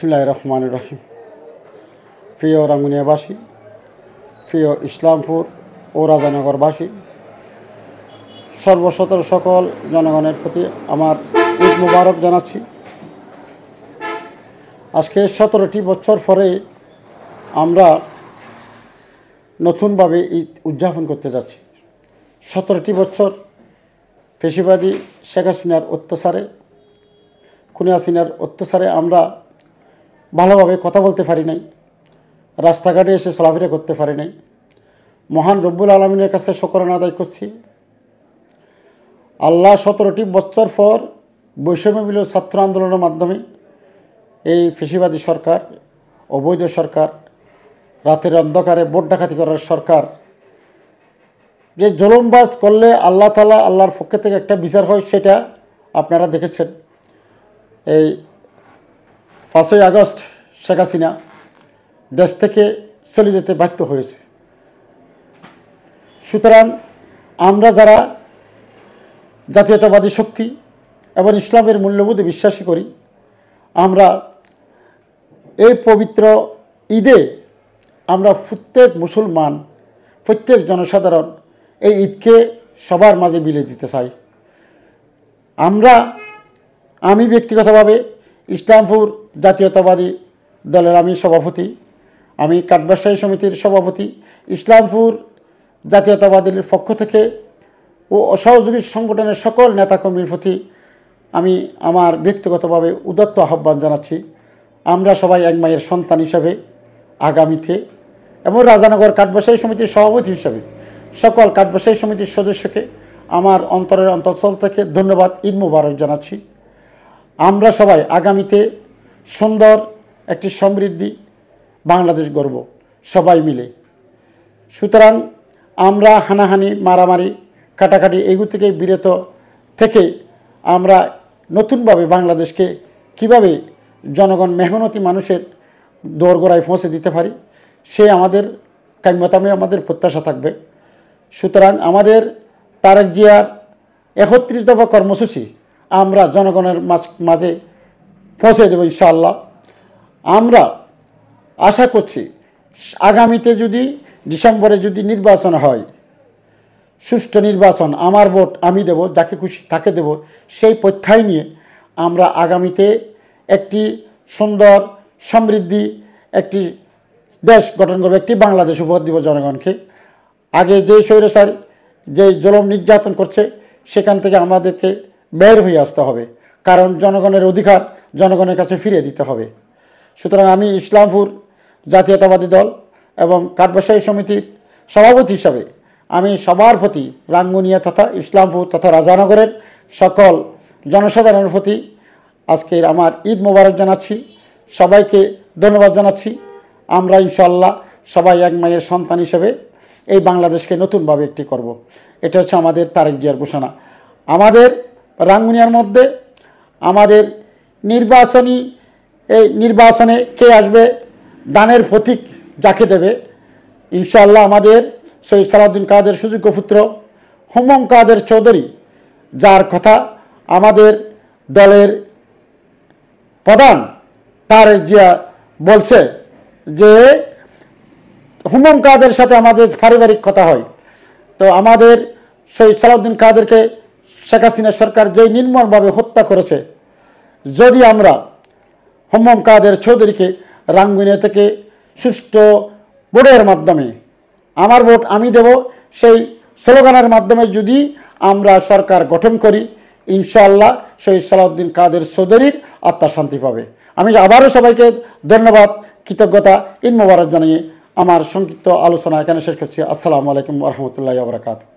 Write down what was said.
বিসমিল্লাহির রহমানির রহিম। প্রিয় রাঙ্গুনিয়াবাসী, প্রিয় ইসলামপুর ও রাজানগরবাসী, সর্বশতর সকল জনগণের প্রতি আমার ঈদ মুবারক জানাচ্ছি। আজকে 17টি বছর পরে আমরা নতুনভাবে ঈদ উদযাপন করতে যাচ্ছি। 17টি বছর ফ্যাসিবাদী শেখ হাসিনার অত্যাচারে, খুনি হাসিনার অত্যাচারে আমরা ভালোভাবে কথা বলতে পারি নাই, রাস্তাঘাটে এসে চলাফেরা করতে পারি নাই। মহান রব্বুল আলমিনের কাছে শুকরানা আদায় করছি। আল্লাহ 17টি বছর পর বৈষম্যবিরোধী ছাত্র আন্দোলনের মাধ্যমে এই ফ্যাসিবাদী সরকার, অবৈধ সরকার, রাতের অন্ধকারে ভোট ডাকাতি করার সরকার যে জুলুমবাজ করলে আল্লাহ তাআলা আল্লাহর পক্ষ থেকে একটা বিচার হয়, সেটা আপনারা দেখেছেন। এই 5ই আগস্ট শেখ হাসিনা দেশ থেকে চলে যেতে বাধ্য হয়েছে। সুতরাং আমরা যারা জাতীয়তাবাদী শক্তি এবং ইসলামের মূল্যবোধে বিশ্বাসী করি, আমরা এই পবিত্র ঈদে আমরা প্রত্যেক মুসলমান, প্রত্যেক জনসাধারণ এই ঈদকে সবার মাঝে বিলিয়ে দিতে চাই। আমি ব্যক্তিগতভাবে ইসলামপুর জাতীয়তাবাদী দলের আমি সভাপতি, আমি কাঠ ব্যবসায়ী সমিতির সভাপতি। ইসলামপুর জাতীয়তাবাদীর পক্ষ থেকে ও অসহযোগী সংগঠনের সকল নেতাকর্মীর প্রতি আমি আমার ব্যক্তিগতভাবে উদাত্ত আহ্বান জানাচ্ছি। আমরা সবাই এক মায়ের সন্তান হিসাবে আগামীতে, এবং রাজানগর কাঠ ব্যবসায়ী সমিতির সভাপতি হিসাবে সকল কাঠ ব্যবসায়ী সমিতির সদস্যকে আমার অন্তরের অন্তঃস্থল থেকে ধন্যবাদ, ঈদ মুবারক জানাচ্ছি। আমরা সবাই আগামীতে সুন্দর একটি সমৃদ্ধি বাংলাদেশ গড়ব সবাই মিলে। সুতরাং আমরা হানাহানি, মারামারি, কাটাকাটি এগুলো থেকে বিরত থেকে আমরা নতুনভাবে বাংলাদেশকে কিভাবে জনগণ, মেহনতি মানুষের দোরগোড়ায় পৌঁছে দিতে পারি, সে আমাদের কাম্যতামে আমাদের প্রত্যাশা থাকবে। সুতরাং আমাদের তারেক জিয়ার 31 দফা কর্মসূচি আমরা জনগণের মাঝে পৌঁছে দেব ইনশাআল্লাহ। আমরা আশা করছি আগামীতে যদি ডিসেম্বরে যদি নির্বাচন হয়, সুষ্ঠু নির্বাচন, আমার ভোট আমি দেব, যাকে খুশি তাকে দেব, সেই প্রত্যাশা নিয়ে আমরা আগামীতে একটি সুন্দর সমৃদ্ধি একটি দেশ গঠন করবে, একটি বাংলাদেশ উপহার দিব জনগণকে। আগে যে স্বৈরাচার যে জুলুম নির্যাতন করছে, সেখান থেকে আমাদেরকে বের হয়ে আসতে হবে, কারণ জনগণের অধিকার জনগণের কাছে ফিরিয়ে দিতে হবে। সুতরাং আমি ইসলামপুর জাতীয়তাবাদী দল এবং কাঠ ব্যবসায়ী সমিতির সভাপতি হিসাবে আমি সবার প্রতি, রাঙ্গুনিয়া তথা ইসলামপুর তথা রাজানগরের সকল জনসাধারণের প্রতি আজকের আমার ঈদ মোবারক জানাচ্ছি, সবাইকে ধন্যবাদ জানাচ্ছি। আমরা ইনশাআল্লাহ সবাই এক মায়ের সন্তান হিসেবে এই বাংলাদেশকে নতুনভাবে একটি করব। এটা হচ্ছে আমাদের তারেক জিয়ার ঘোষণা। আমাদের রাঙ্গুনিয়ার মধ্যে আমাদের নির্বাচনে কে আসবে, দানের প্রতীক যাকে দেবে, ইনশাআল্লাহ আমাদের শহীদ সালাউদ্দিন কাদের সুযোগ্য পুত্র হুমায়ুন কাদের চৌধুরী, যার কথা আমাদের দলের প্রধান তারেক জিয়া বলছে যে হুমায়ুন কাদের সাথে আমাদের পারিবারিক কথা হয়। তো আমাদের শহীদ সালাউদ্দিন কাদেরকে শেখ হাসিনা সরকার যেই নির্মমভাবে হত্যা করেছে, যদি আমরা হুমায়ুন কাদের চৌধুরীকে রাঙ্গুনিয়া থেকে সুষ্ঠু ভোটের মাধ্যমে, আমার ভোট আমি দেব, সেই স্লোগানের মাধ্যমে যদি আমরা সরকার গঠন করি, ইনশাআল্লাহ শহীদ সালাউদ্দিন কাদের চৌধুরীর আত্মা শান্তি পাবে। আমি আবারও সবাইকে ধন্যবাদ, কৃতজ্ঞতা, ঈদ মোবারক জানিয়ে আমার সংক্ষিপ্ত আলোচনা এখানে শেষ করছি। আসসালামু আলাইকুম ওয়া রাহমাতুল্লাহি ওয়া বারাকাতুহু।